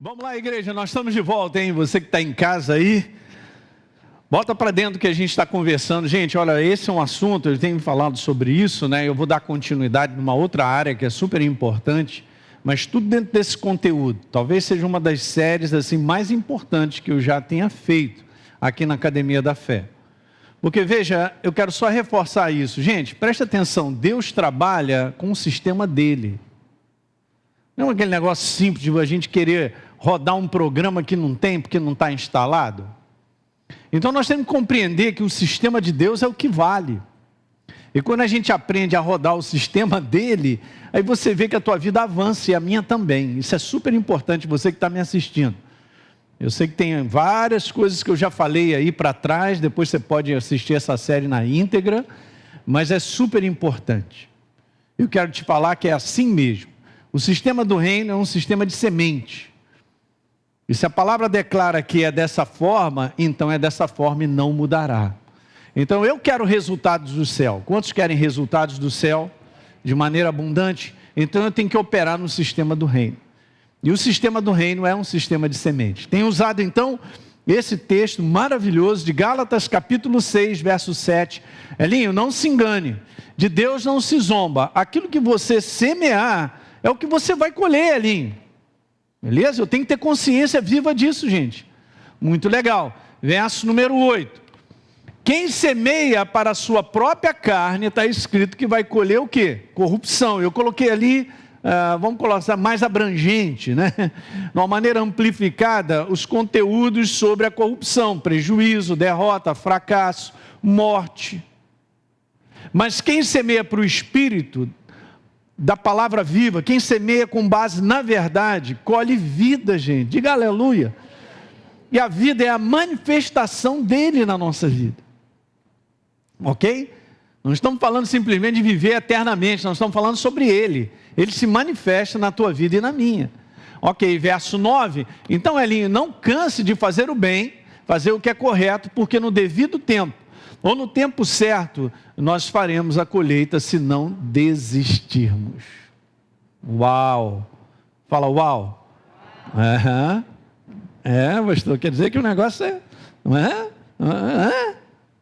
Vamos lá, igreja, nós estamos de volta, hein? Você que está em casa aí, bota para dentro que a gente está conversando. Gente, olha, esse é um assunto, eu tenho falado sobre isso, né? Eu vou dar continuidade numa outra área que é super importante, mas tudo dentro desse conteúdo. Talvez seja uma das séries assim mais importantes que eu já tenha feito aqui na Academia da Fé. Porque veja, eu quero só reforçar isso. Gente, preste atenção, Deus trabalha com o sistema dele. Não é aquele negócio simples de a gente querer rodar um programa que não tem, porque não está instalado. Então nós temos que compreender que o sistema de Deus é o que vale. E quando a gente aprende a rodar o sistema dele, aí você vê que a tua vida avança e a minha também. Isso é super importante, você que está me assistindo. Eu sei que tem várias coisas que eu já falei aí para trás, depois você pode assistir essa série na íntegra, mas é super importante. Eu quero te falar que é assim mesmo. O sistema do reino é um sistema de semente. E se a palavra declara que é dessa forma, então é dessa forma e não mudará. Então eu quero resultados do céu. Quantos querem resultados do céu de maneira abundante? Então eu tenho que operar no sistema do reino. E o sistema do reino é um sistema de semente. Tenho usado então esse texto maravilhoso de Gálatas capítulo 6, verso 7. Elinho, não se engane, de Deus não se zomba. Aquilo que você semear é o que você vai colher, Elinho. Beleza? Eu tenho que ter consciência viva disso, gente. Muito legal. Verso número 8. Quem semeia para a sua própria carne, está escrito que vai colher o quê? Corrupção. Eu coloquei ali, vamos colocar mais abrangente, né? De uma maneira amplificada, os conteúdos sobre a corrupção. Prejuízo, derrota, fracasso, morte. Mas quem semeia para o Espírito da palavra viva, quem semeia com base na verdade, colhe vida, gente. Diga aleluia. E a vida é a manifestação dele na nossa vida. Ok? Não estamos falando simplesmente de viver eternamente, nós estamos falando sobre ele. Ele se manifesta na tua vida e na minha. Ok, verso 9. Então, Elinho, não canse de fazer o bem, fazer o que é correto, porque no devido tempo, ou no tempo certo, nós faremos a colheita se não desistirmos. Uau! Fala uau! Uhum. Pastor, quer dizer que o negócio é... Não é?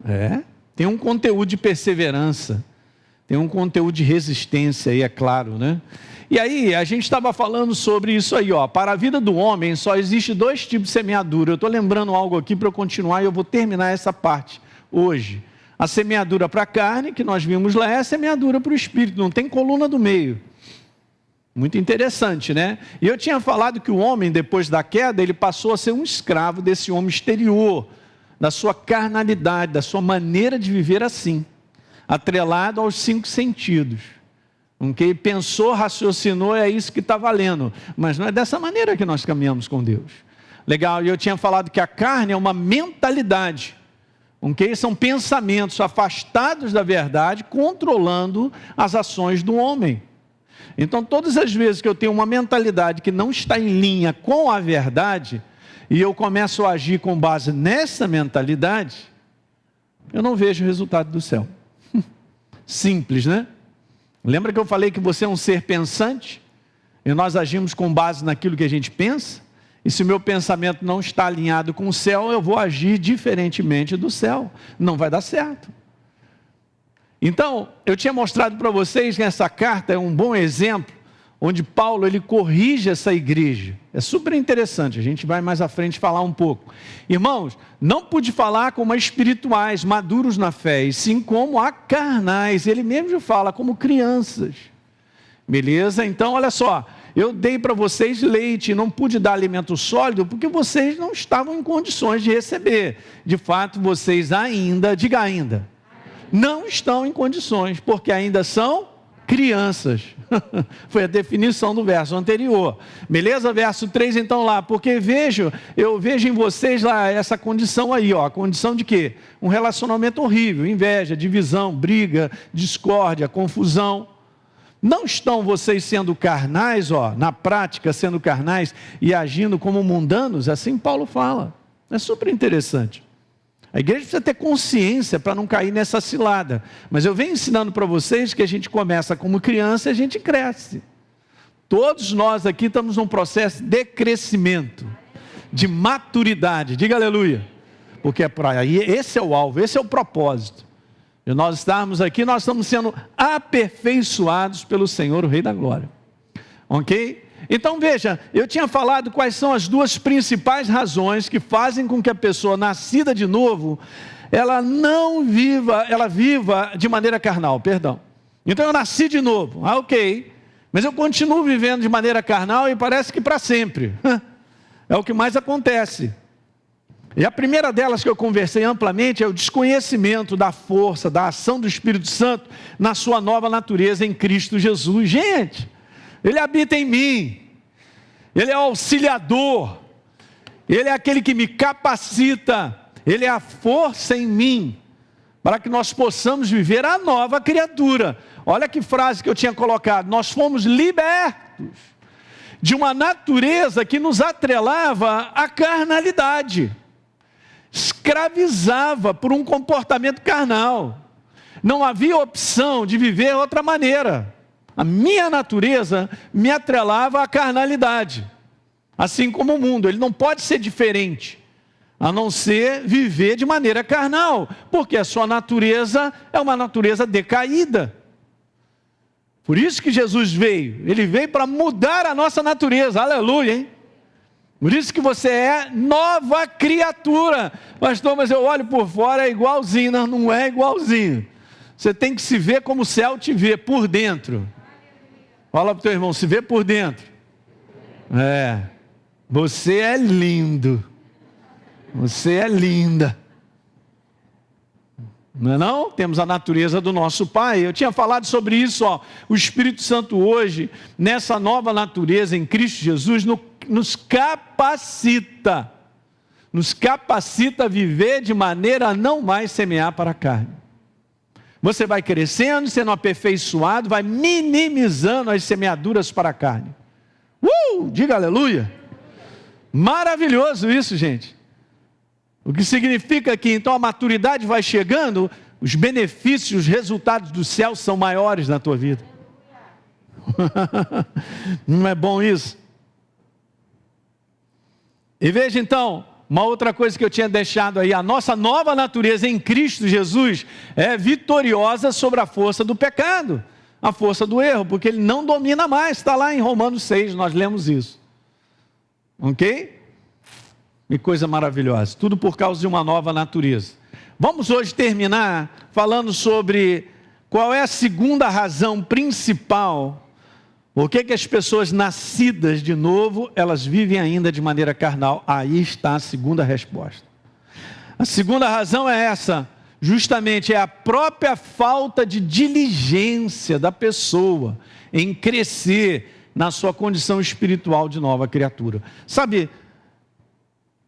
É. Tem um conteúdo de perseverança, tem um conteúdo de resistência aí, é claro, né? E aí, a gente estava falando sobre isso aí, ó. Para a vida do homem, só existe dois tipos de semeadura. Eu estou lembrando algo aqui para eu continuar e eu vou terminar essa parte hoje. A semeadura para a carne, que nós vimos lá, é a semeadura para o espírito, não tem coluna do meio. Muito interessante, né? E eu tinha falado que o homem, depois da queda, ele passou a ser um escravo desse homem exterior, da sua carnalidade, da sua maneira de viver assim, atrelado aos 5 sentidos. Okay? Pensou, raciocinou, é isso que está valendo. Mas não é dessa maneira que nós caminhamos com Deus. Legal, e eu tinha falado que a carne é uma mentalidade. Okay? São pensamentos afastados da verdade, controlando as ações do homem. Então, todas as vezes que eu tenho uma mentalidade que não está em linha com a verdade, e eu começo a agir com base nessa mentalidade, eu não vejo o resultado do céu. Simples, né? Lembra que eu falei que você é um ser pensante? E nós agimos com base naquilo que a gente pensa? E se o meu pensamento não está alinhado com o céu, eu vou agir diferentemente do céu. Não vai dar certo. Então, eu tinha mostrado para vocês que essa carta é um bom exemplo, onde Paulo ele corrige essa igreja. É super interessante, a gente vai mais à frente falar um pouco. Irmãos, não pude falar como a espirituais, maduros na fé, e sim como a carnais. Ele mesmo fala como crianças. Beleza? Então, olha só. Eu dei para vocês leite, não pude dar alimento sólido, porque vocês não estavam em condições de receber. De fato, vocês ainda, diga ainda, não estão em condições, porque ainda são crianças. Foi a definição do verso anterior. Beleza? Verso 3 então lá, porque eu vejo em vocês lá essa condição aí, ó. A condição de quê? Um relacionamento horrível, inveja, divisão, briga, discórdia, confusão. Não estão vocês sendo carnais, ó, na prática sendo carnais e agindo como mundanos? Assim Paulo fala. É super interessante. A igreja precisa ter consciência para não cair nessa cilada. Mas eu venho ensinando para vocês que a gente começa como criança e a gente cresce. Todos nós aqui estamos num processo de crescimento, de maturidade. Diga aleluia. Porque é para aí, esse é o alvo, esse é o propósito. E nós estarmos aqui, nós estamos sendo aperfeiçoados pelo Senhor, o Rei da Glória. Ok? Então veja, eu tinha falado quais são as duas principais razões que fazem com que a pessoa nascida de novo, ela viva de maneira carnal, perdão. Então eu nasci de novo, ok, mas eu continuo vivendo de maneira carnal e parece que para sempre. É o que mais acontece. E a primeira delas que eu conversei amplamente é o desconhecimento da força, da ação do Espírito Santo na sua nova natureza em Cristo Jesus. Gente, Ele habita em mim, Ele é o auxiliador, Ele é aquele que me capacita, Ele é a força em mim, para que nós possamos viver a nova criatura. Olha que frase que eu tinha colocado: nós fomos libertos de uma natureza que nos atrelava à carnalidade, escravizava por um comportamento carnal, não havia opção de viver de outra maneira. A minha natureza me atrelava à carnalidade, assim como o mundo. Ele não pode ser diferente, a não ser viver de maneira carnal, porque a sua natureza é uma natureza decaída. Por isso que Jesus veio, Ele veio para mudar a nossa natureza, aleluia, hein? Por isso que você é nova criatura. Pastor, mas eu olho por fora, é igualzinho. Não é igualzinho. Você tem que se ver como o céu te vê, por dentro. Fala para o teu irmão, se vê por dentro. Você é lindo. Você é linda. Não é não? Temos a natureza do nosso Pai. Eu tinha falado sobre isso, ó. O Espírito Santo hoje, nessa nova natureza em Cristo Jesus, nos capacita a viver de maneira a não mais semear para a carne. Você vai crescendo, sendo aperfeiçoado, vai minimizando as semeaduras para a carne. Diga aleluia. Maravilhoso isso, gente. O que significa que então a maturidade vai chegando, os benefícios, os resultados do céu são maiores na tua vida. Não é bom isso? E veja então, uma outra coisa que eu tinha deixado aí: a nossa nova natureza em Cristo Jesus é vitoriosa sobre a força do pecado, a força do erro, porque ele não domina mais. Está lá em Romanos 6, nós lemos isso. Ok? Que coisa maravilhosa, tudo por causa de uma nova natureza. Vamos hoje terminar falando sobre qual é a segunda razão principal, por que as pessoas nascidas de novo, elas vivem ainda de maneira carnal. Aí está a segunda resposta. A segunda razão é essa, justamente é a própria falta de diligência da pessoa em crescer na sua condição espiritual de nova criatura. Sabe,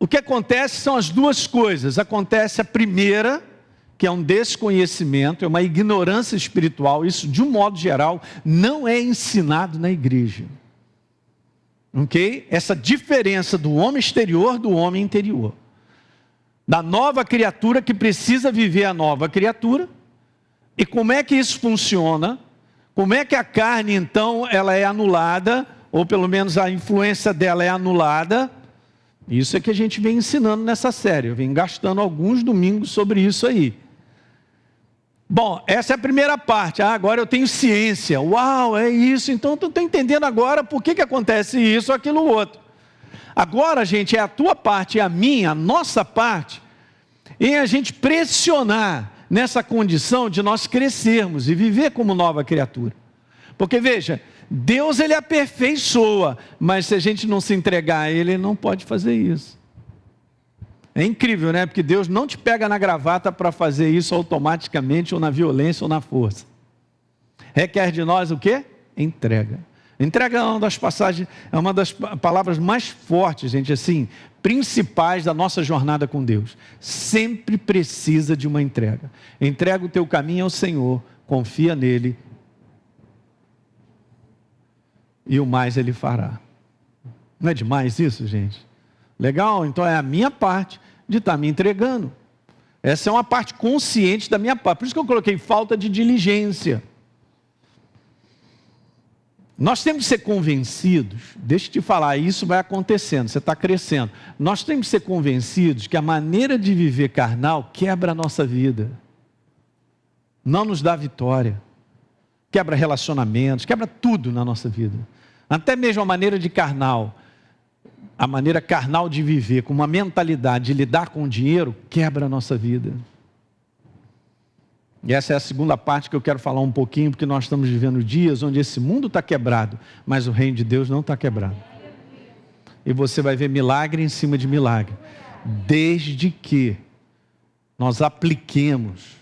o que acontece são as duas coisas. Acontece a primeira, que é um desconhecimento, é uma ignorância espiritual. Isso, de um modo geral, não é ensinado na igreja. Ok? Essa diferença do homem exterior do homem interior. Da nova criatura que precisa viver a nova criatura. E como é que isso funciona? Como é que a carne, então, ela é anulada, ou pelo menos a influência dela é anulada? Isso é que a gente vem ensinando nessa série. Eu venho gastando alguns domingos sobre isso aí. Bom, essa é a primeira parte. Agora eu tenho ciência. Uau, é isso. Então eu estou entendendo agora por que acontece isso ou aquilo outro. Agora, gente, é a tua parte e a minha, a nossa parte, em a gente pressionar nessa condição de nós crescermos e viver como nova criatura. Porque veja, Deus ele aperfeiçoa, mas se a gente não se entregar a Ele, Ele não pode fazer isso. É incrível, né? Porque Deus não te pega na gravata para fazer isso automaticamente, ou na violência, ou na força. Requer de nós o quê? Entrega. Entrega é uma das passagens, é uma das palavras mais fortes, gente, assim, principais da nossa jornada com Deus. Sempre precisa de uma entrega. Entrega o teu caminho ao Senhor, confia nele, e o mais Ele fará. Não é demais isso, gente? Legal? Então é a minha parte de estar me entregando. Essa é uma parte consciente da minha parte. Por isso que eu coloquei falta de diligência. Nós temos que ser convencidos, deixa eu te falar, isso vai acontecendo, você está crescendo. Nós temos que ser convencidos que a maneira de viver carnal quebra a nossa vida. Não nos dá vitória. Quebra relacionamentos, quebra tudo na nossa vida. Até mesmo a maneira carnal de viver, com uma mentalidade de lidar com o dinheiro, quebra a nossa vida. E essa é a segunda parte que eu quero falar um pouquinho, porque nós estamos vivendo dias onde esse mundo está quebrado, mas o reino de Deus não está quebrado. E você vai ver milagre em cima de milagre, desde que nós apliquemos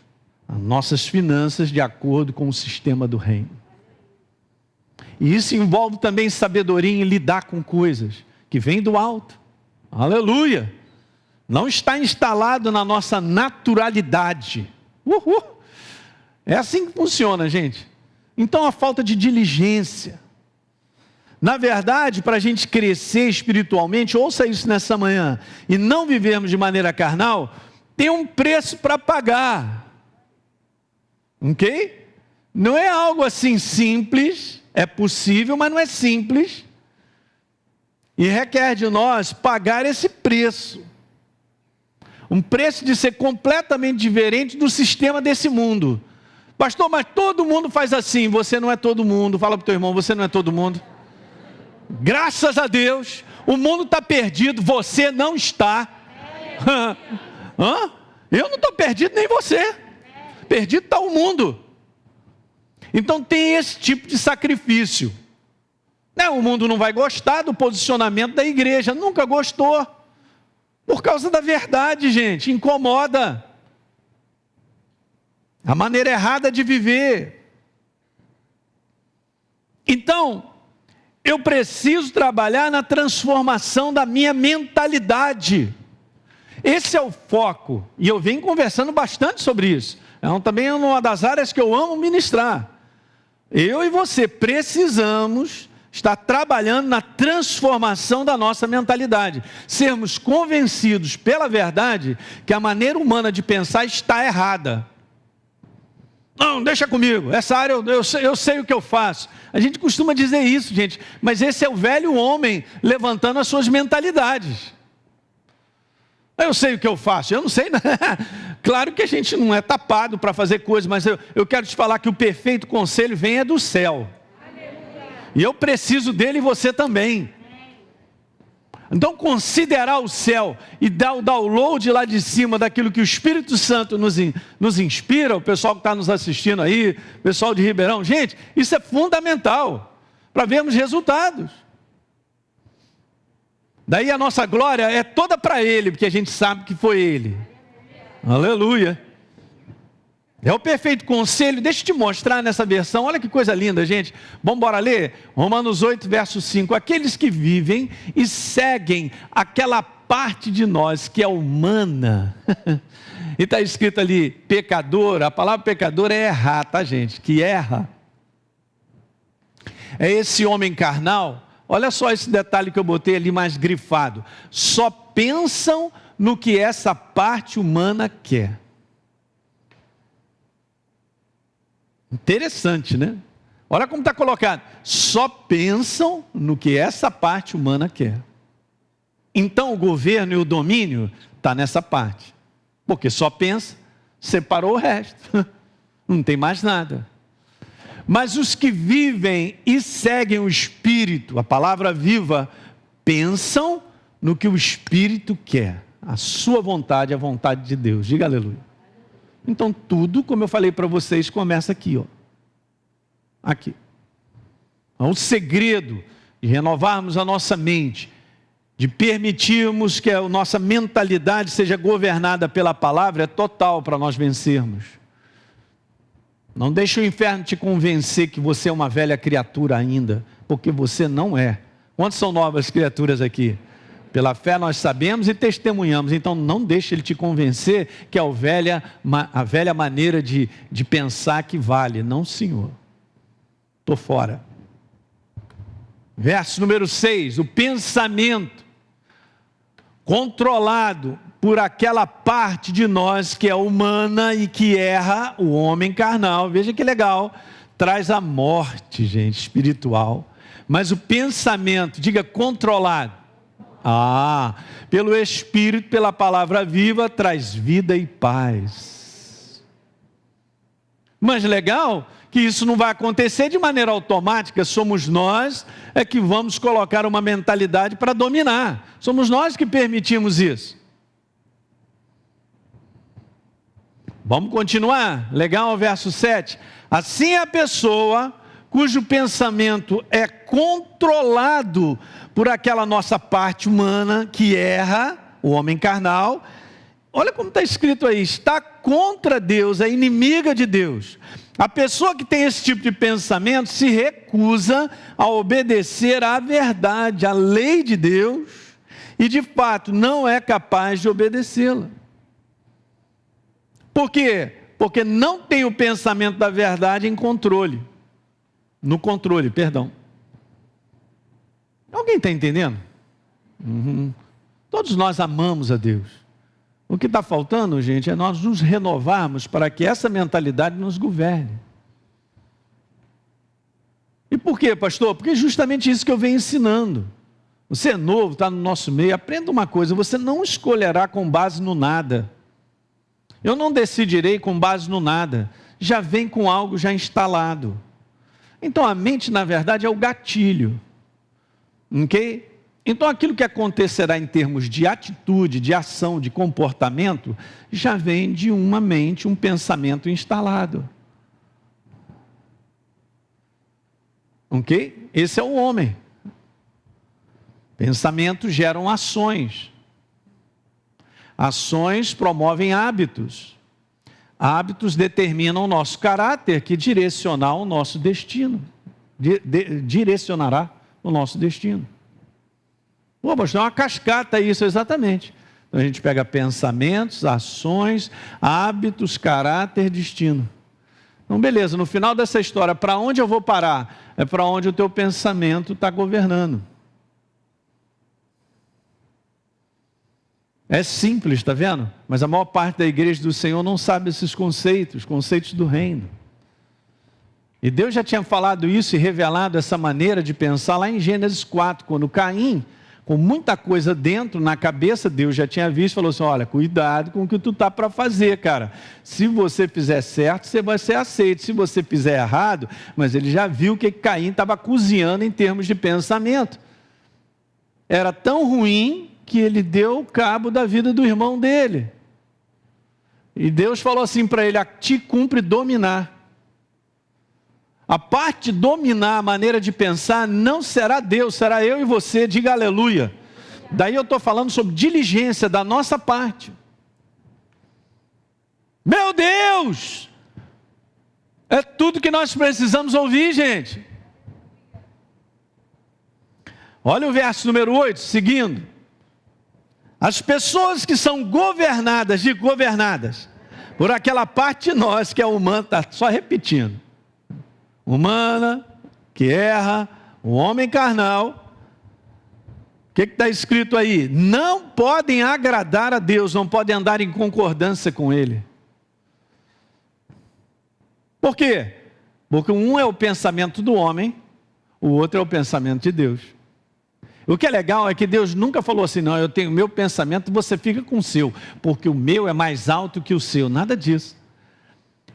as nossas finanças de acordo com o sistema do reino. E isso envolve também sabedoria em lidar com coisas que vêm do alto. Aleluia! Não está instalado na nossa naturalidade. É assim que funciona, gente. Então a falta de diligência. Na verdade, para a gente crescer espiritualmente, ouça isso nessa manhã, e não vivermos de maneira carnal, tem um preço para pagar. Ok? Não é algo assim simples, é possível, mas não é simples. E requer de nós pagar esse preço. Um preço de ser completamente diferente do sistema desse mundo. Pastor, mas todo mundo faz assim. Você não é todo mundo. Fala para o teu irmão, você não é todo mundo. Graças a Deus, o mundo está perdido, você não está. Eu não estou perdido, nem você. Perdido está o mundo. Então tem esse tipo de sacrifício. O mundo não vai gostar do posicionamento da igreja. Nunca gostou. Por causa da verdade, gente. Incomoda. A maneira errada de viver. Então, eu preciso trabalhar na transformação da minha mentalidade. Esse é o foco. E eu venho conversando bastante sobre isso. Também é uma das áreas que eu amo ministrar. Eu e você precisamos estar trabalhando na transformação da nossa mentalidade. Sermos convencidos pela verdade que a maneira humana de pensar está errada. Não, deixa comigo, essa área eu sei o que eu faço. A gente costuma dizer isso, gente, mas esse é o velho homem levantando as suas mentalidades. Eu sei o que eu faço, eu não sei. Claro que a gente não é tapado para fazer coisas, mas eu quero te falar que o perfeito conselho vem do céu. E eu preciso dele e você também. Então considerar o céu e dar o download lá de cima daquilo que o Espírito Santo nos inspira, o pessoal que está nos assistindo aí, o pessoal de Ribeirão, gente, isso é fundamental para vermos resultados. Daí a nossa glória é toda para Ele, porque a gente sabe que foi Ele. Aleluia. É o perfeito conselho. Deixa eu te mostrar nessa versão. Olha que coisa linda, gente. Vamos embora ler? Romanos 8, verso 5. Aqueles que vivem e seguem aquela parte de nós que é humana. E está escrito ali, pecador. A palavra pecador é errar, tá, gente? Que erra. É esse homem carnal. Olha só esse detalhe que eu botei ali mais grifado. Só pensam no que essa parte humana quer. Interessante, né? Olha como está colocado. Só pensam no que essa parte humana quer. Então o governo e o domínio está nessa parte. Porque só pensa, separou o resto. Não tem mais nada. Mas os que vivem e seguem o Espírito, a palavra viva, pensam no que o Espírito quer. A sua vontade é a vontade de Deus. Diga aleluia. Então tudo, como eu falei para vocês, começa aqui, ó. Aqui. O segredo de renovarmos a nossa mente, de permitirmos que a nossa mentalidade seja governada pela palavra, é total para nós vencermos. Não deixe o inferno te convencer que você é uma velha criatura ainda, porque você não é. Quantas são novas criaturas aqui? Pela fé nós sabemos e testemunhamos, então não deixe ele te convencer que é a velha maneira de pensar que vale. Não, senhor. Estou fora. Verso número 6, o pensamento controlado por aquela parte de nós que é humana e que erra, o homem carnal, veja que legal, traz a morte, gente, espiritual. Mas o pensamento, diga controlado. Pelo Espírito, pela palavra viva, traz vida e paz. Mas legal que isso não vai acontecer de maneira automática, somos nós que vamos colocar uma mentalidade para dominar. Somos nós que permitimos isso. Vamos continuar? Legal, verso 7. Assim a pessoa cujo pensamento é controlado por aquela nossa parte humana que erra, o homem carnal. Olha como está escrito aí, está contra Deus, é inimiga de Deus. A pessoa que tem esse tipo de pensamento se recusa a obedecer à verdade, à lei de Deus, e de fato não é capaz de obedecê-la. Por quê? Porque não tem o pensamento da verdade no controle. Alguém está entendendo? Todos nós amamos a Deus. O que está faltando, gente, é nós nos renovarmos para que essa mentalidade nos governe. E por quê, pastor? Porque é justamente isso que eu venho ensinando. Você é novo, está no nosso meio, aprenda uma coisa, você não escolherá com base no nada. Eu não decidirei com base no nada, já vem com algo já instalado. Então a mente, na verdade, é o gatilho. Ok? Então aquilo que acontecerá em termos de atitude, de ação, de comportamento, já vem de uma mente, um pensamento instalado. Ok? Esse é o homem. Pensamentos geram ações. Ações promovem hábitos. Hábitos determinam o nosso caráter, que direcionará o nosso destino. Direcionará o nosso destino. Pô, pastor, é uma cascata isso, exatamente. Então a gente pega pensamentos, ações, hábitos, caráter, destino. Então beleza, no final dessa história, para onde eu vou parar? É para onde o teu pensamento está governando. É simples, está vendo? Mas a maior parte da igreja do Senhor não sabe esses conceitos do reino. E Deus já tinha falado isso e revelado essa maneira de pensar lá em Gênesis 4, quando Caim, com muita coisa dentro, na cabeça, Deus já tinha visto e falou assim, olha, cuidado com o que tu está para fazer, cara. Se você fizer certo, você vai ser aceito. Se você fizer errado, mas ele já viu que Caim estava cozinhando em termos de pensamento. Era tão ruim que ele deu cabo da vida do irmão dele. E Deus falou assim para ele, a ti cumpre dominar. A parte de dominar a maneira de pensar não será Deus, será eu e você, diga aleluia. Daí eu estou falando sobre diligência da nossa parte. Meu Deus! É tudo que nós precisamos ouvir, gente. Olha o verso número 8, seguindo. As pessoas que são governadas por aquela parte de nós que é humana, está só repetindo. Humana, que erra, o homem carnal. O que está escrito aí? Não podem agradar a Deus, não podem andar em concordância com Ele. Por quê? Porque um é o pensamento do homem, o outro é o pensamento de Deus. O que é legal é que Deus nunca falou assim, não, eu tenho o meu pensamento, você fica com o seu, porque o meu é mais alto que o seu, nada disso.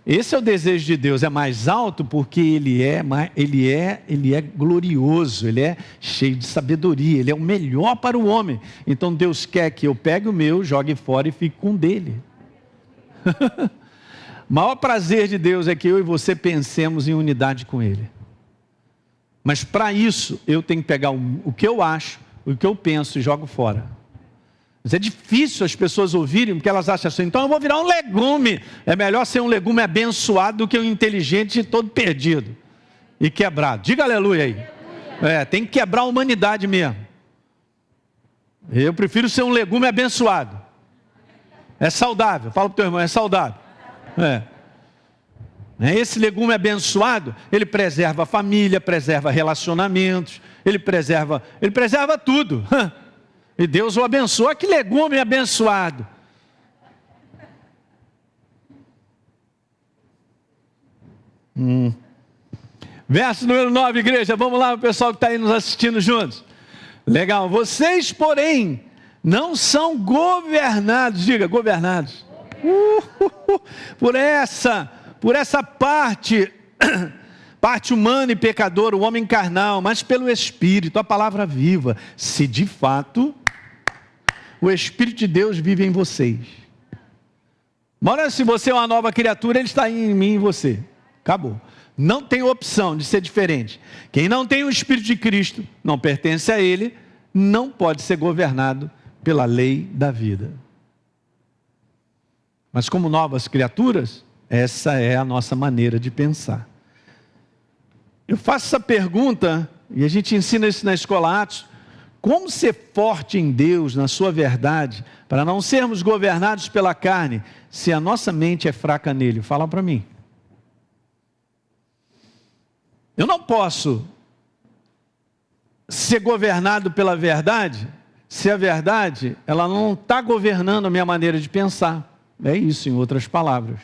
Esse é o desejo de Deus, é mais alto porque ele é glorioso, ele é cheio de sabedoria, ele é o melhor para o homem. Então Deus quer que eu pegue o meu, jogue fora e fique com o dele. O maior prazer de Deus é que eu e você pensemos em unidade com Ele. Mas para isso, eu tenho que pegar o que eu acho, o que eu penso e jogo fora. Mas é difícil as pessoas ouvirem, porque elas acham assim, então eu vou virar um legume. É melhor ser um legume abençoado do que um inteligente e todo perdido e quebrado. Diga aleluia aí. Tem que quebrar a humanidade mesmo. Eu prefiro ser um legume abençoado. É saudável. Fala para o teu irmão, é saudável. Esse legume abençoado, ele preserva a família, preserva relacionamentos, ele preserva tudo. E Deus o abençoa, que legume abençoado. Verso número 9, igreja. Vamos lá, o pessoal que está aí nos assistindo juntos. Legal. Vocês, porém, não são governados. Diga, governados. Por essa parte humana e pecadora, o homem carnal, mas pelo Espírito, a palavra viva. Se de fato o Espírito de Deus vive em vocês. Ora, se você é uma nova criatura, Ele está em mim e em você. Acabou. Não tem opção de ser diferente. Quem não tem o Espírito de Cristo, não pertence a Ele, não pode ser governado pela lei da vida. Mas como novas criaturas, essa é a nossa maneira de pensar. Eu faço essa pergunta, e a gente ensina isso na Escola Atos, como ser forte em Deus, na sua verdade, para não sermos governados pela carne, se a nossa mente é fraca nele? Fala para mim. Eu não posso ser governado pela verdade, se a verdade, ela não está governando a minha maneira de pensar. É isso, em outras palavras.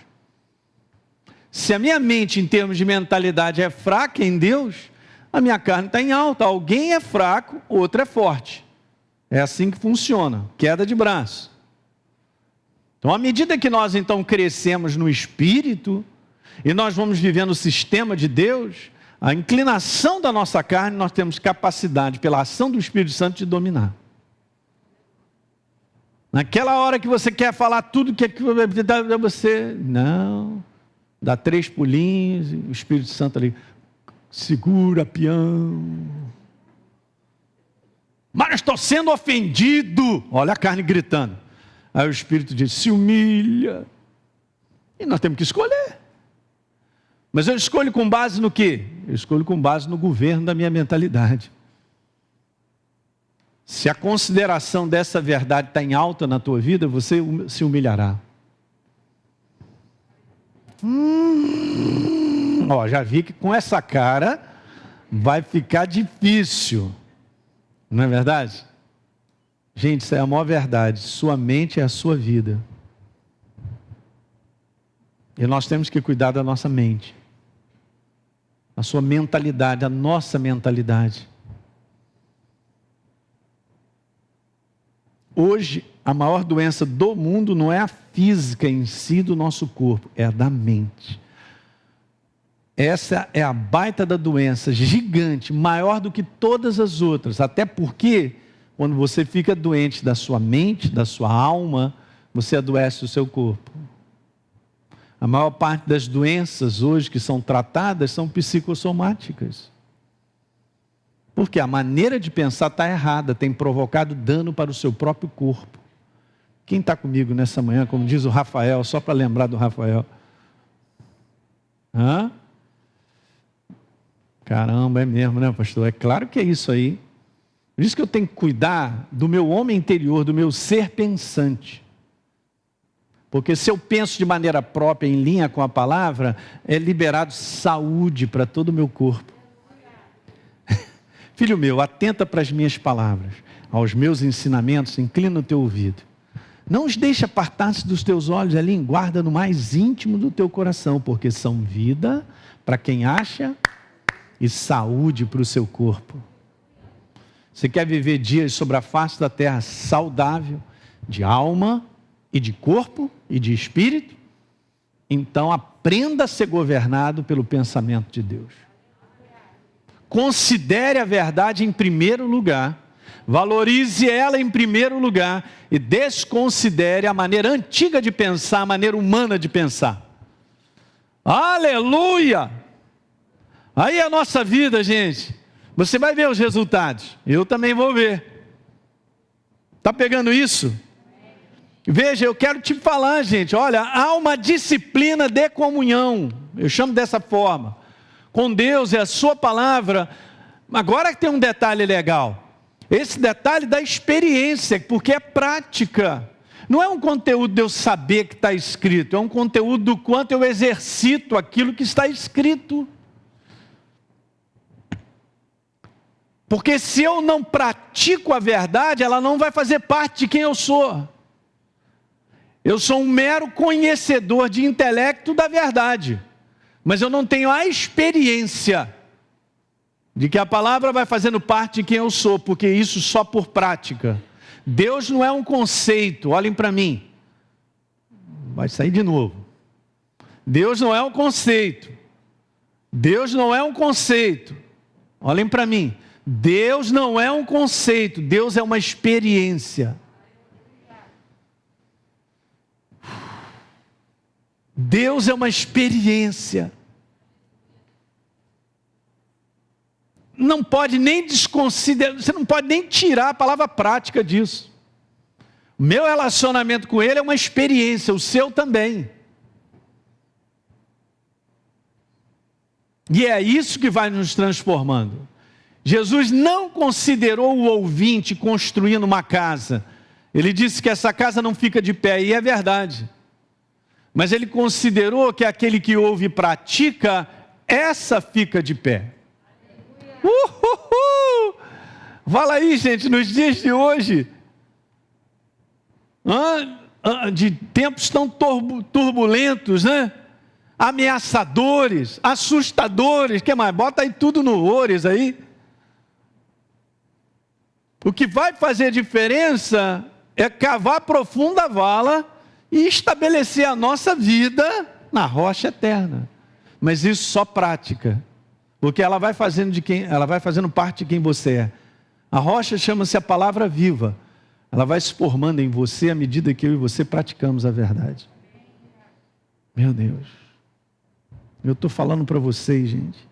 Se a minha mente, em termos de mentalidade, é fraca em Deus, a minha carne está em alta. Alguém é fraco, outro é forte. É assim que funciona, queda de braço. Então, à medida que nós, então, crescemos no Espírito, e nós vamos vivendo o sistema de Deus, a inclinação da nossa carne, nós temos capacidade, pela ação do Espírito Santo, de dominar. Naquela hora que você quer falar tudo que você, não, dá 3 pulinhos, o Espírito Santo ali, segura, peão. Mas estou sendo ofendido. Olha a carne gritando. Aí o Espírito diz, se humilha. E nós temos que escolher. Mas eu escolho com base no quê? Eu escolho com base no governo da minha mentalidade. Se a consideração dessa verdade está em alta na tua vida, você se humilhará. Já vi que com essa cara vai ficar difícil. Não é verdade? Gente, isso é a maior verdade. Sua mente é a sua vida. E nós temos que cuidar da nossa mente. A sua mentalidade, a nossa mentalidade. Hoje, a maior doença do mundo não é a física em si do nosso corpo, é a da mente. Essa é a baita da doença, gigante, maior do que todas as outras. Até porque, quando você fica doente da sua mente, da sua alma, você adoece o seu corpo. A maior parte das doenças hoje que são tratadas são psicossomáticas. Porque a maneira de pensar está errada, tem provocado dano para o seu próprio corpo. Quem está comigo nessa manhã, como diz o Rafael, só para lembrar do Rafael. Caramba, é mesmo, né, pastor? É claro que é isso aí. Por isso que eu tenho que cuidar do meu homem interior, do meu ser pensante. Porque se eu penso de maneira própria, em linha com a palavra, é liberado saúde para todo o meu corpo. Filho meu, atenta para as minhas palavras, aos meus ensinamentos, inclina o teu ouvido. Não os deixe apartar-se dos teus olhos, ali guarda no mais íntimo do teu coração, porque são vida para quem acha e saúde para o seu corpo. Você quer viver dias sobre a face da terra saudável, de alma e de corpo e de espírito? Então aprenda a ser governado pelo pensamento de Deus. Considere a verdade em primeiro lugar, valorize ela em primeiro lugar e desconsidere a maneira antiga de pensar, a maneira humana de pensar. Aleluia! Aí é a nossa vida, gente. Você vai ver os resultados. Eu também vou ver. Está pegando isso? Veja, eu quero te falar, gente. Olha, há uma disciplina de comunhão. Eu chamo dessa forma. Com Deus e a sua palavra. Agora que tem um detalhe legal. Esse detalhe da experiência, porque é prática. Não é um conteúdo de eu saber que está escrito. É um conteúdo do quanto eu exercito aquilo que está escrito. Porque se eu não pratico a verdade, ela não vai fazer parte de quem eu sou. Eu sou um mero conhecedor de intelecto da verdade. Mas eu não tenho a experiência de que a palavra vai fazendo parte de quem eu sou, porque isso só por prática. Deus não é um conceito, olhem para mim. Vai sair de novo. Deus não é um conceito. Deus não é um conceito. Olhem para mim. Deus não é um conceito, Deus é uma experiência. Deus é uma experiência. Não pode nem desconsiderar, você não pode nem tirar a palavra prática disso. O meu relacionamento com Ele é uma experiência, o seu também. E é isso que vai nos transformando. Jesus não considerou o ouvinte construindo uma casa. Ele disse que essa casa não fica de pé, e é verdade. Mas ele considerou que aquele que ouve e pratica, essa fica de pé. Fala aí, gente, nos dias de hoje, de tempos tão turbulentos, né? Ameaçadores, assustadores, que mais? Bota aí tudo no horrores aí. O que vai fazer diferença é cavar profunda a vala e estabelecer a nossa vida na rocha eterna. Mas isso só prática, porque ela vai fazendo parte de quem você é. A rocha chama-se a palavra viva. Ela vai se formando em você à medida que eu e você praticamos a verdade. Meu Deus. Eu estou falando para vocês, gente.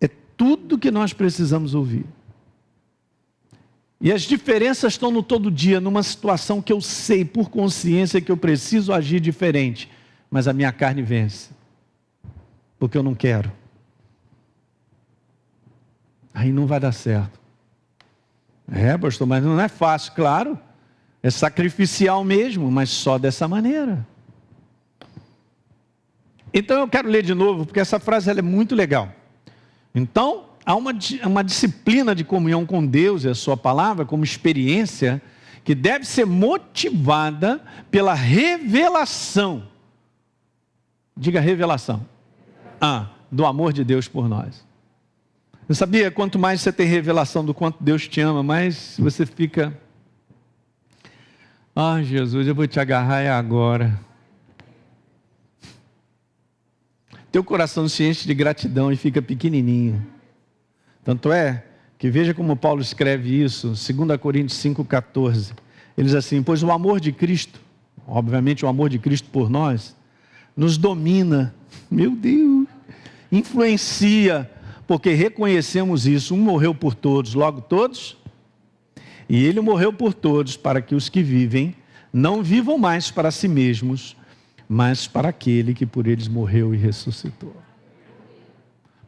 É tudo que nós precisamos ouvir. E as diferenças estão no todo dia, numa situação que eu sei por consciência que eu preciso agir diferente, mas a minha carne vence, porque eu não quero. Aí não vai dar certo. Pastor, mas não é fácil, claro. É sacrificial mesmo, mas só dessa maneira. Então eu quero ler de novo, porque essa frase ela é muito legal. Então, há uma disciplina de comunhão com Deus e a sua palavra, como experiência, que deve ser motivada pela revelação. Diga revelação. Do amor de Deus por nós. Você sabia, quanto mais você tem revelação do quanto Deus te ama, mais você fica... Jesus, eu vou te agarrar agora. Teu coração se enche de gratidão e fica pequenininho. Tanto é que veja como Paulo escreve isso, 2 Coríntios 5,14. Ele diz assim: pois o amor de Cristo, obviamente o amor de Cristo por nós, nos domina, meu Deus, influencia, porque reconhecemos isso, um morreu por todos, logo todos, e ele morreu por todos, para que os que vivem, não vivam mais para si mesmos, mas para aquele que por eles morreu e ressuscitou.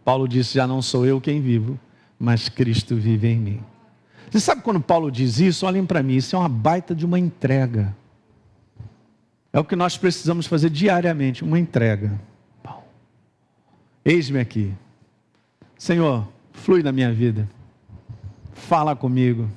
Paulo disse: já não sou eu quem vivo, mas Cristo vive em mim. Você sabe quando Paulo diz isso? Olhem para mim, isso é uma baita de uma entrega. É o que nós precisamos fazer diariamente, uma entrega. Bom, eis-me aqui. Senhor, flui na minha vida. Fala comigo.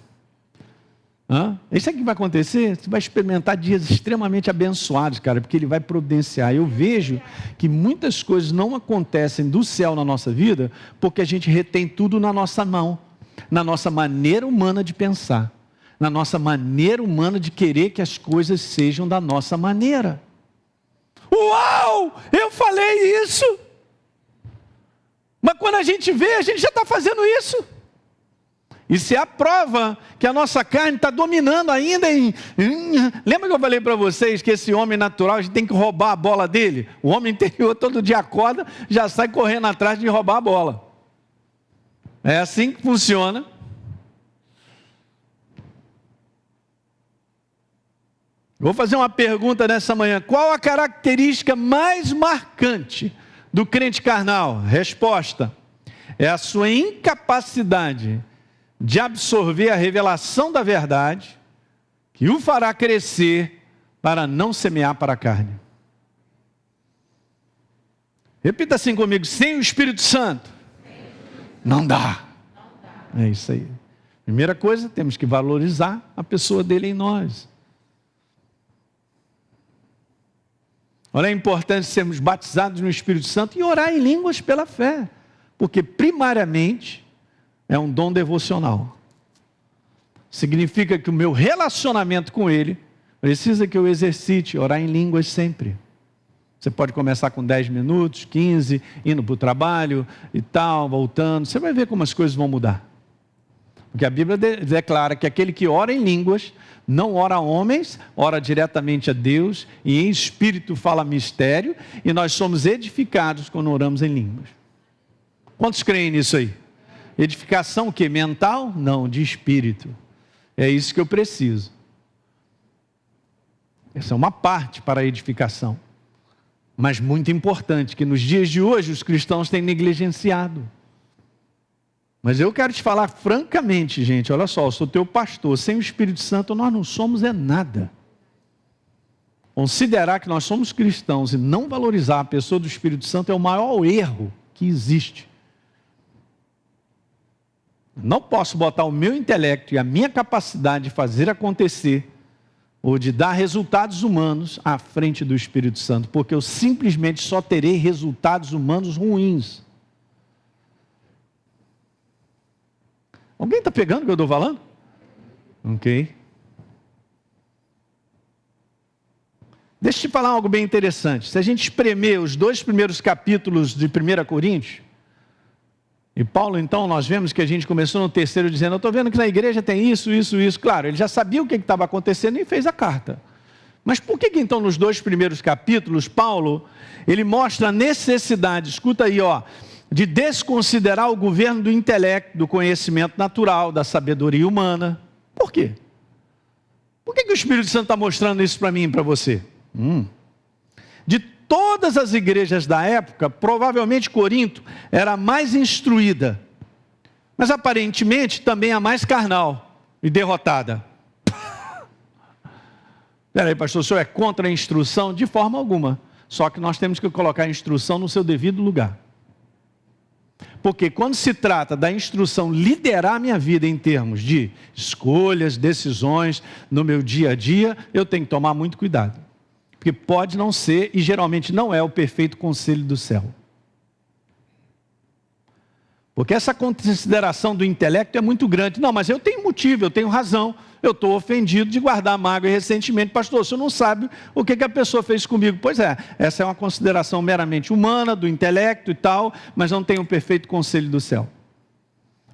Isso é que vai acontecer, você vai experimentar dias extremamente abençoados, cara, porque Ele vai providenciar. Eu vejo que muitas coisas não acontecem do céu na nossa vida, porque a gente retém tudo na nossa mão, na nossa maneira humana de pensar, na nossa maneira humana de querer que as coisas sejam da nossa maneira. Uau! Eu falei isso! Mas quando a gente vê, a gente já está fazendo isso. Isso é a prova que a nossa carne está dominando ainda Lembra que eu falei para vocês que esse homem natural, a gente tem que roubar a bola dele? O homem interior todo dia acorda, já sai correndo atrás de roubar a bola. É assim que funciona. Vou fazer uma pergunta nessa manhã. Qual a característica mais marcante do crente carnal? Resposta: é a sua incapacidade de absorver a revelação da verdade, que o fará crescer para não semear para a carne. Repita assim comigo: sem o Espírito Santo, não dá. É isso aí. Primeira coisa, temos que valorizar a pessoa dele em nós. Olha, é importante sermos batizados no Espírito Santo e orar em línguas pela fé. Porque primariamente é um dom devocional. Significa que o meu relacionamento com Ele precisa que eu exercite orar em línguas sempre. Você pode começar com 10 minutos, 15, indo para o trabalho e tal, voltando. Você vai ver como as coisas vão mudar. Porque a Bíblia declara que aquele que ora em línguas, não ora a homens, ora diretamente a Deus, e em espírito fala mistério, e nós somos edificados quando oramos em línguas. Quantos creem nisso aí? Edificação o quê? Mental? Não, de espírito. É isso que eu preciso. Essa é uma parte para a edificação. Mas muito importante, que nos dias de hoje os cristãos têm negligenciado. Mas eu quero te falar francamente, gente, olha só, eu sou teu pastor, sem o Espírito Santo nós não somos nada. Considerar que nós somos cristãos e não valorizar a pessoa do Espírito Santo é o maior erro que existe. Não posso botar o meu intelecto e a minha capacidade de fazer acontecer ou de dar resultados humanos à frente do Espírito Santo, porque eu simplesmente só terei resultados humanos ruins. Alguém está pegando o que eu estou falando? Ok. Deixa eu te falar algo bem interessante. Se a gente espremer os 2 primeiros capítulos de 1 Coríntios, e Paulo, então, nós vemos que a gente começou no 3º dizendo, eu estou vendo que na igreja tem isso. Claro, ele já sabia o que estava acontecendo e fez a carta. Mas por que então nos 2 primeiros capítulos, Paulo, ele mostra a necessidade, escuta aí, de desconsiderar o governo do intelecto, do conhecimento natural, da sabedoria humana. Por quê? Por que o Espírito Santo está mostrando isso para mim e para você? De todas as igrejas da época, provavelmente Corinto era a mais instruída, mas aparentemente também a mais carnal e derrotada. Espera aí, pastor, o senhor é contra a instrução? De forma alguma. Só que nós temos que colocar a instrução no seu devido lugar. Porque quando se trata da instrução liderar a minha vida em termos de escolhas, decisões, no meu dia a dia, eu tenho que tomar muito cuidado. Porque pode não ser, e geralmente não é, o perfeito conselho do céu. Porque essa consideração do intelecto é muito grande. Não, mas eu tenho motivo, eu tenho razão. Eu estou ofendido de guardar mágoa e ressentimento. Pastor, você não sabe o que a pessoa fez comigo. Pois é, essa é uma consideração meramente humana, do intelecto e tal, mas não tem o perfeito conselho do céu.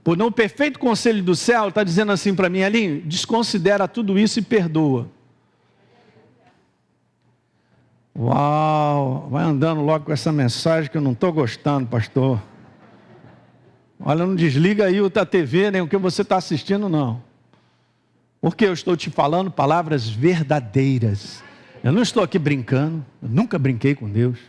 Por não o perfeito conselho do céu, está dizendo assim para mim, Alinho, desconsidera tudo isso e perdoa. Uau, vai andando logo com essa mensagem que eu não estou gostando, pastor. Olha, não desliga aí a TV, nem o que você está assistindo, não. Porque eu estou te falando palavras verdadeiras. Eu não estou aqui brincando, eu nunca brinquei com Deus.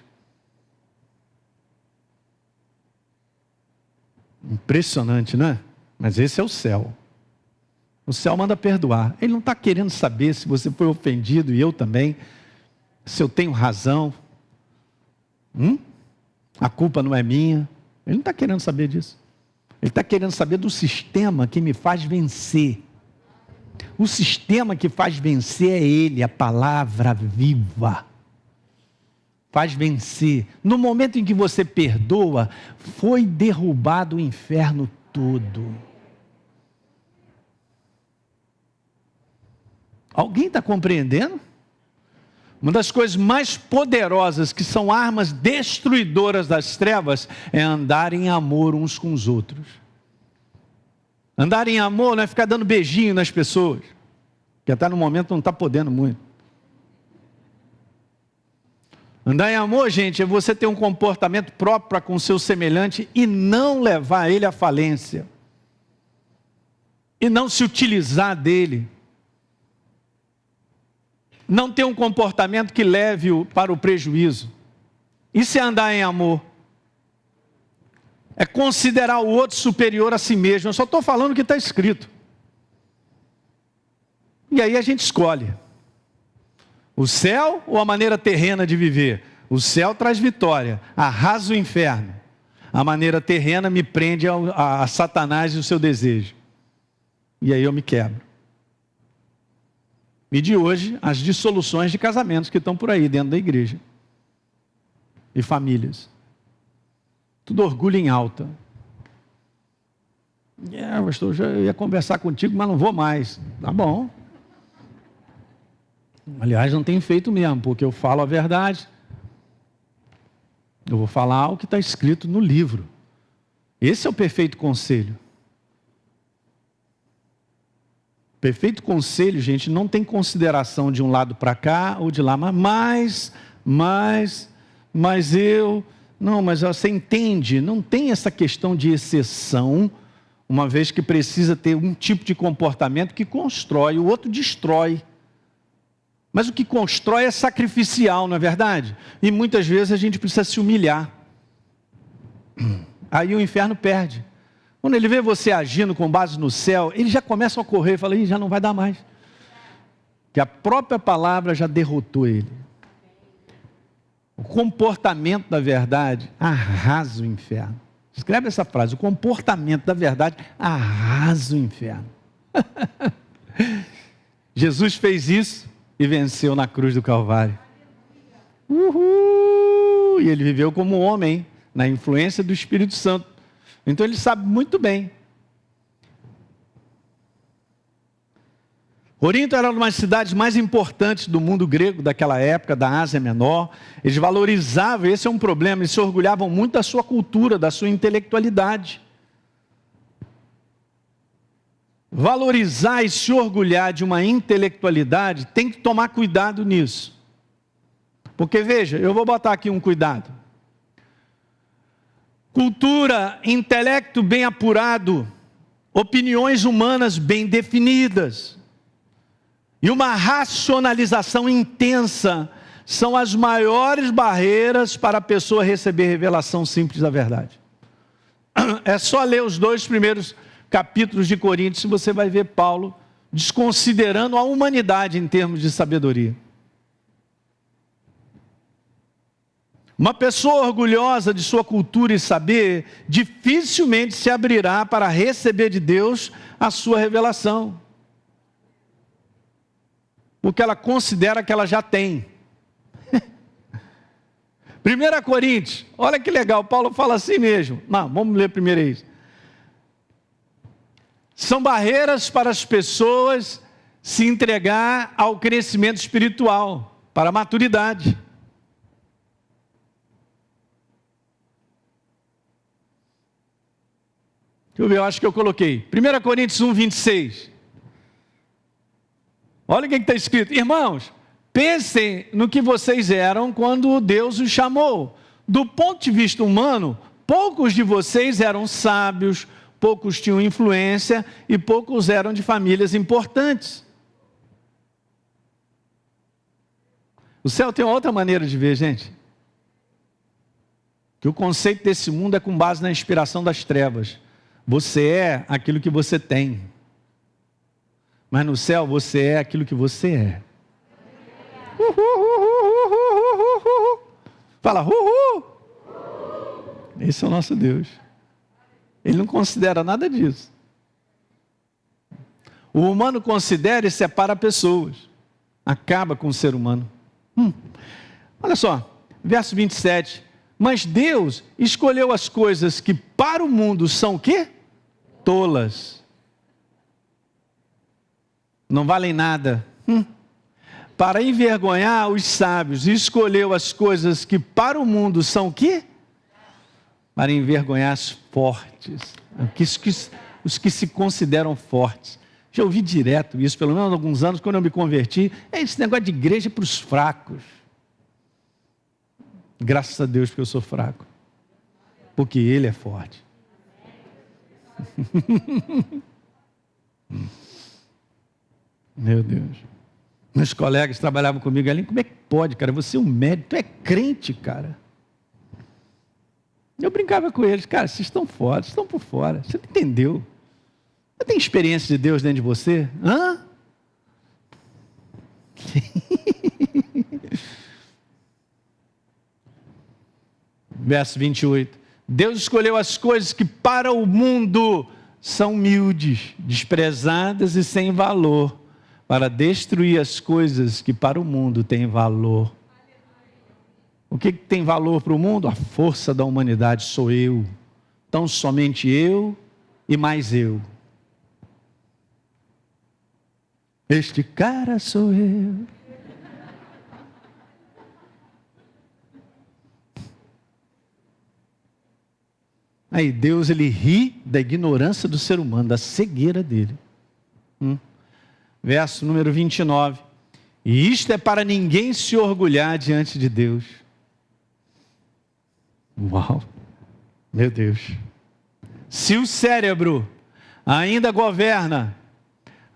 Impressionante, não é? Mas esse é o céu. O céu manda perdoar. Ele não está querendo saber se você foi ofendido, e eu também, se eu tenho razão. A culpa não é minha. Ele não está querendo saber disso. Ele está querendo saber do sistema que me faz vencer. O sistema que faz vencer é Ele, a palavra viva. Faz vencer. No momento em que você perdoa, foi derrubado o inferno todo. Alguém está compreendendo? Uma das coisas mais poderosas, que são armas destruidoras das trevas, é andar em amor uns com os outros. Andar em amor não é ficar dando beijinho nas pessoas, que até no momento não está podendo muito. Andar em amor, gente, é você ter um comportamento próprio para com o seu semelhante e não levar ele à falência. E não se utilizar dele. Não ter um comportamento que leve-o para o prejuízo. Isso é andar em amor. É considerar o outro superior a si mesmo. Eu só estou falando o que está escrito. E aí a gente escolhe. O céu ou a maneira terrena de viver? O céu traz vitória, arrasa o inferno. A maneira terrena me prende a Satanás e o seu desejo. E aí eu me quebro. E de hoje, as dissoluções de casamentos que estão por aí dentro da igreja. E famílias. Tudo orgulho em alta. Pastor, eu ia conversar contigo, mas não vou mais. Tá bom. Aliás, não tenho feito mesmo, porque eu falo a verdade. Eu vou falar o que está escrito no livro. Esse é o perfeito conselho. Perfeito conselho, gente, não tem consideração de um lado para cá ou de lá, mas eu... Não, mas você entende, não tem essa questão de exceção, uma vez que precisa ter um tipo de comportamento que constrói, o outro destrói. Mas o que constrói é sacrificial, não é verdade? E muitas vezes a gente precisa se humilhar. Aí o inferno perde. Quando ele vê você agindo com base no céu, ele já começa a correr e fala, já não vai dar mais. Que a própria palavra já derrotou ele. O comportamento da verdade arrasa o inferno. Escreve essa frase, o comportamento da verdade arrasa o inferno. Jesus fez isso e venceu na cruz do Calvário. Uhul! E ele viveu como homem, na influência do Espírito Santo. Então ele sabe muito bem. Corinto era uma das cidades mais importantes do mundo grego daquela época, da Ásia Menor. Eles valorizavam, esse é um problema, eles se orgulhavam muito da sua cultura, da sua intelectualidade. Valorizar e se orgulhar de uma intelectualidade, tem que tomar cuidado nisso. Porque veja, eu vou botar aqui um cuidado. Cultura, intelecto bem apurado, opiniões humanas bem definidas e uma racionalização intensa são as maiores barreiras para a pessoa receber revelação simples da verdade. É só ler os 2 primeiros capítulos de Coríntios e você vai ver Paulo desconsiderando a humanidade em termos de sabedoria. Uma pessoa orgulhosa de sua cultura e saber, dificilmente se abrirá para receber de Deus a sua revelação. Porque ela considera que ela já tem. 1 Coríntios, olha que legal, Paulo fala assim mesmo. Não, vamos ler primeiro isso. São barreiras para as pessoas se entregar ao crescimento espiritual, para a maturidade. Deixa eu ver, eu acho que eu coloquei. 1 Coríntios 1, 26. Olha o que está escrito. Irmãos, pensem no que vocês eram quando Deus os chamou. Do ponto de vista humano, poucos de vocês eram sábios, poucos tinham influência e poucos eram de famílias importantes. O céu tem uma outra maneira de ver, gente. Que o conceito desse mundo é com base na inspiração das trevas. Você é aquilo que você tem. Mas no céu você é aquilo que você é. Fala, esse é o nosso Deus. Ele não considera nada disso. O humano considera e separa pessoas. Acaba com o ser humano. Olha só, verso 27. Mas Deus escolheu as coisas que para o mundo são o quê? Tolas. Não valem nada. Para envergonhar os sábios. E escolheu as coisas que para o mundo são o quê? Para envergonhar os fortes. Os que se consideram fortes. Já ouvi direto isso, pelo menos há alguns anos, quando eu me converti. É esse negócio de igreja para os fracos. Graças a Deus que eu sou fraco. Porque Ele é forte. Meu Deus. Meus colegas trabalhavam comigo ali. Como é que pode, cara? Você é um médico, tu é crente, cara. Eu brincava com eles. Cara, vocês estão fora, vocês estão por fora. Você não entendeu. Você tem experiência de Deus dentro de você? Hã? Verso 28. Deus escolheu as coisas que para o mundo são humildes, desprezadas e sem valor, para destruir as coisas que para o mundo têm valor. O que tem valor para o mundo? A força da humanidade sou eu. Então somente eu e mais eu. Este cara sou eu. Aí Deus, ele ri da ignorância do ser humano, da cegueira dele. Verso número 29. E isto é para ninguém se orgulhar diante de Deus. Uau, meu Deus. Se o cérebro ainda governa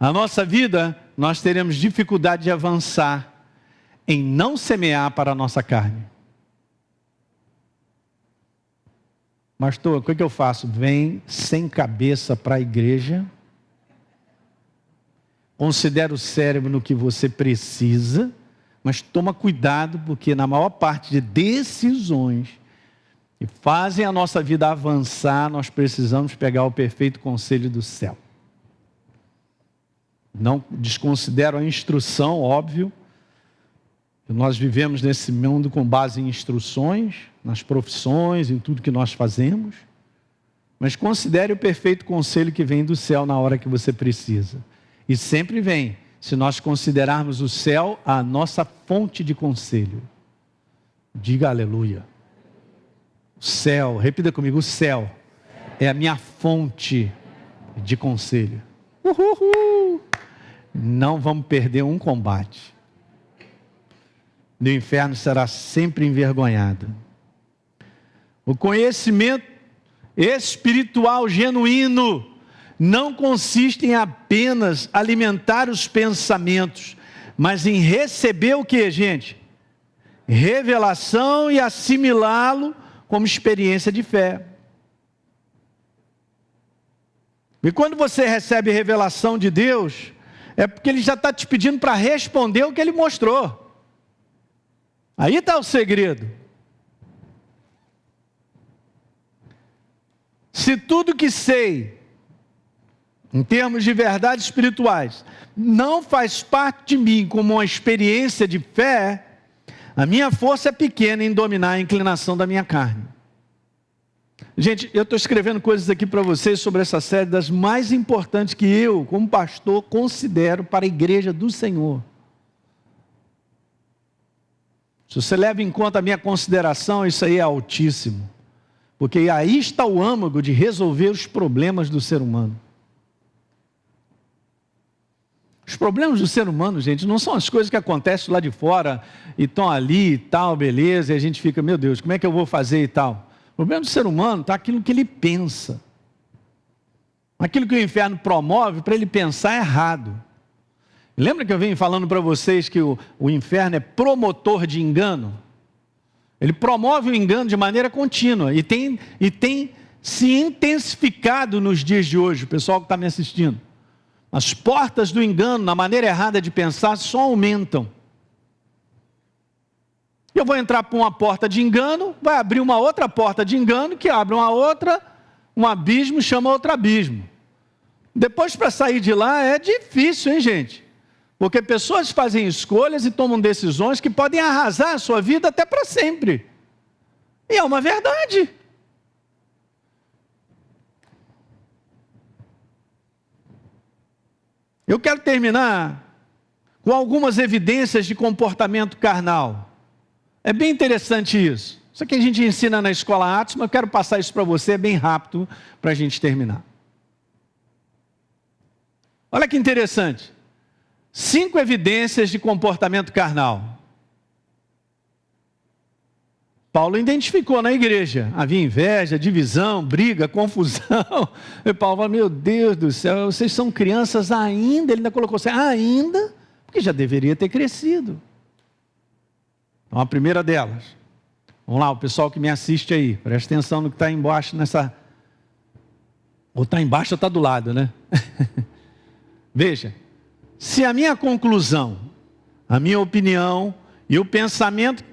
a nossa vida, nós teremos dificuldade de avançar em não semear para a nossa carne. Pastor, o que eu faço? Vem sem cabeça para a igreja. Considera o cérebro no que você precisa, mas toma cuidado, porque na maior parte de decisões que fazem a nossa vida avançar, nós precisamos pegar o perfeito conselho do céu. Não desconsidero a instrução, óbvio. Nós vivemos nesse mundo com base em instruções, nas profissões, em tudo que nós fazemos. Mas considere o perfeito conselho que vem do céu na hora que você precisa. E sempre vem, se nós considerarmos o céu a nossa fonte de conselho. Diga aleluia. O céu, repita comigo, o céu é a minha fonte de conselho. Uhul. Não vamos perder um combate. No inferno será sempre envergonhado. O conhecimento espiritual genuíno não consiste em apenas alimentar os pensamentos, mas em receber o que, gente? Revelação e assimilá-lo como experiência de fé. E quando você recebe revelação de Deus, é porque Ele já está te pedindo para responder o que Ele mostrou. Aí está o segredo. Se tudo que sei, em termos de verdades espirituais, não faz parte de mim como uma experiência de fé, a minha força é pequena em dominar a inclinação da minha carne. Gente, eu estou escrevendo coisas aqui para vocês sobre essa série das mais importantes que eu, como pastor, considero para a igreja do Senhor. Se você leva em conta a minha consideração, isso aí é altíssimo. Porque aí está o âmago de resolver os problemas do ser humano. Os problemas do ser humano, gente, não são as coisas que acontecem lá de fora e estão ali e tal, beleza, e a gente fica, meu Deus, como é que eu vou fazer e tal? O problema do ser humano está aquilo que ele pensa. Aquilo que o inferno promove para ele pensar errado. Lembra que eu venho falando para vocês que o inferno é promotor de engano? Ele promove o engano de maneira contínua e tem se intensificado nos dias de hoje, o pessoal que está me assistindo. As portas do engano, na maneira errada de pensar, só aumentam. Eu vou entrar por uma porta de engano, vai abrir uma outra porta de engano, que abre uma outra, um abismo, chama outro abismo. Depois, para sair de lá, é difícil, hein, gente? Porque pessoas fazem escolhas e tomam decisões que podem arrasar a sua vida até para sempre. E é uma verdade. Eu quero terminar com algumas evidências de comportamento carnal. É bem interessante isso. Isso aqui a gente ensina na escola Atos, mas eu quero passar isso para você bem rápido para a gente terminar. Olha que interessante. 5 evidências de comportamento carnal. Paulo identificou na igreja. Havia inveja, divisão, briga, confusão. E Paulo falou, meu Deus do céu, vocês são crianças ainda. Ele ainda colocou assim, ainda? Porque já deveria ter crescido. Então, a primeira delas. Vamos lá, o pessoal que me assiste aí. Presta atenção no que está embaixo nessa... Ou está embaixo ou está do lado, né? Veja. Se a minha conclusão, a minha opinião e o pensamento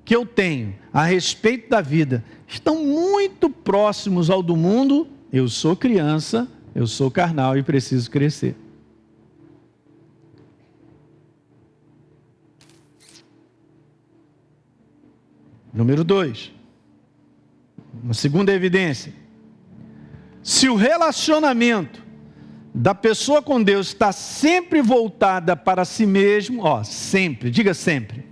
que eu tenho a respeito da vida estão muito próximos ao do mundo, eu sou criança, eu sou carnal e preciso crescer. Número 2. Uma segunda evidência. Se o relacionamento da pessoa com Deus está sempre voltada para si mesmo, sempre, diga sempre.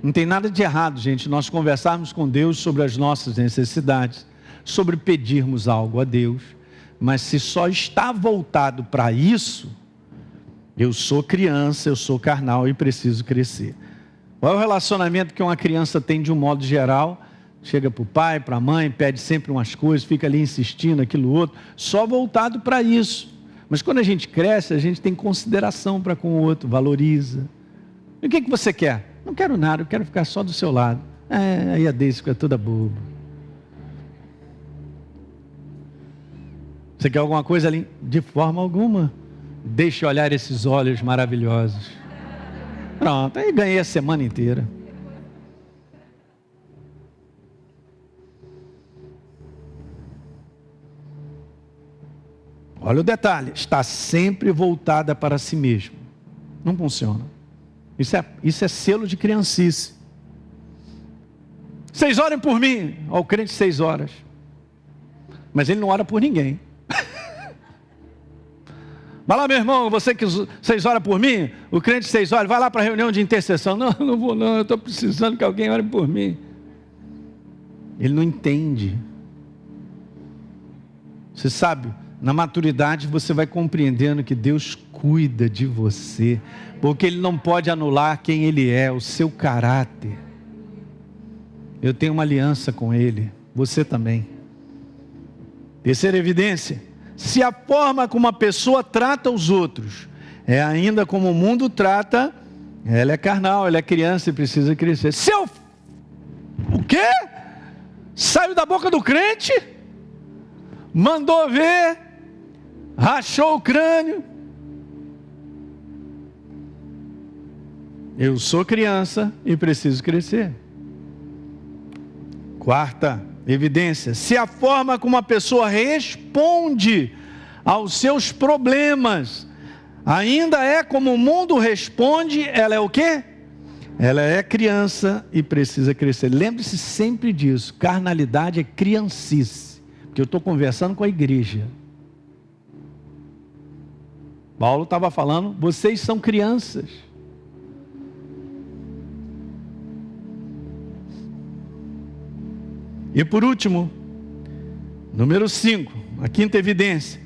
Não tem nada de errado, gente, nós conversarmos com Deus sobre as nossas necessidades, sobre pedirmos algo a Deus, mas se só está voltado para isso, eu sou criança, eu sou carnal e preciso crescer. Qual é o relacionamento que uma criança tem de um modo geral? Chega para o pai, para a mãe, pede sempre umas coisas, fica ali insistindo, aquilo outro, só voltado para isso. Mas quando a gente cresce, a gente tem consideração para com o outro, valoriza. E o que você quer? Não quero nada, eu quero ficar só do seu lado. Aí a Deise fica toda boba. Você quer alguma coisa ali? De forma alguma. Deixe olhar esses olhos maravilhosos. Pronto, aí ganhei a semana inteira. Olha o detalhe, está sempre voltada para si mesmo. Não funciona. Isso é selo de criancice. 6 orem por mim. O crente 6 horas. Mas ele não ora por ninguém. Vai lá, meu irmão, você que 6 horas por mim, o crente 6 horas, vai lá para a reunião de intercessão. Não vou não, eu estou precisando que alguém ore por mim. Ele não entende. Você sabe, na maturidade você vai compreendendo que Deus cuida de você, porque Ele não pode anular quem Ele é, o seu caráter. Eu tenho uma aliança com Ele, você também. Terceira evidência, se a forma como a pessoa trata os outros é ainda como o mundo trata, ela é carnal, ela é criança e precisa crescer. O quê? Saiu da boca do crente, mandou ver, rachou o crânio. Eu sou criança e preciso crescer. Quarta evidência, se a forma como a pessoa responde aos seus problemas ainda é como o mundo responde, ela é o quê? Ela é criança e precisa crescer. Lembre-se sempre disso, carnalidade é criancice, porque eu estou conversando com a igreja. Paulo estava falando, vocês são crianças. E por último, número 5, a quinta evidência.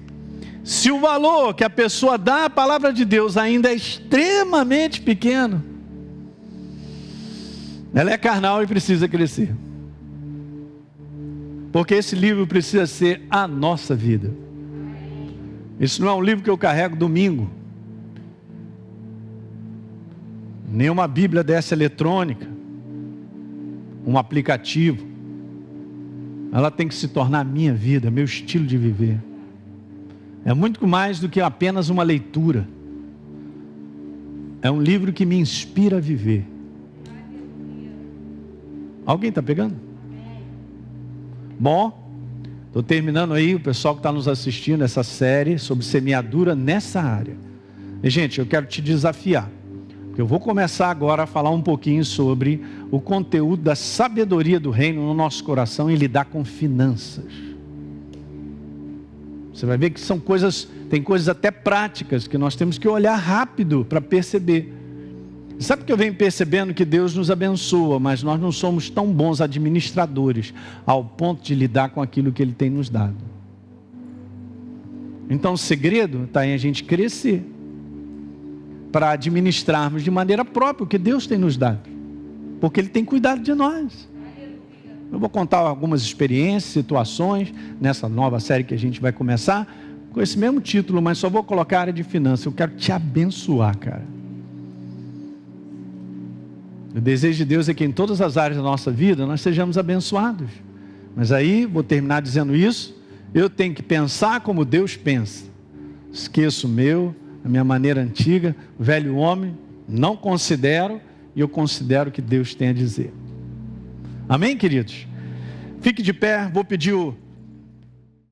Se o valor que a pessoa dá à palavra de Deus ainda é extremamente pequeno, ela é carnal e precisa crescer. Porque esse livro precisa ser a nossa vida. Isso não é um livro que eu carrego domingo. Nem uma Bíblia dessa eletrônica. Um aplicativo. Ela tem que se tornar a minha vida, meu estilo de viver. É muito mais do que apenas uma leitura. É um livro que me inspira a viver. Alguém está pegando? Bom, estou terminando aí, o pessoal que está nos assistindo, essa série sobre semeadura nessa área. E, gente, eu quero te desafiar. Eu vou começar agora a falar um pouquinho sobre o conteúdo da sabedoria do reino no nosso coração e lidar com finanças. Você vai ver que são coisas, tem coisas até práticas que nós temos que olhar rápido para perceber. Sabe que eu venho percebendo que Deus nos abençoa, mas nós não somos tão bons administradores ao ponto de lidar com aquilo que Ele tem nos dado. Então o segredo está em a gente crescer para administrarmos de maneira própria o que Deus tem nos dado, porque Ele tem cuidado de nós. Eu vou contar algumas experiências, situações, nessa nova série que a gente vai começar, com esse mesmo título, mas só vou colocar a área de finanças. Eu quero te abençoar, cara. O desejo de Deus é que em todas as áreas da nossa vida, nós sejamos abençoados. Mas aí, vou terminar dizendo isso, eu tenho que pensar como Deus pensa. Esqueço o meu, a minha maneira antiga, o velho homem, não considero, e eu considero o que Deus tem a dizer. Amém, queridos? Fique de pé, vou pedir o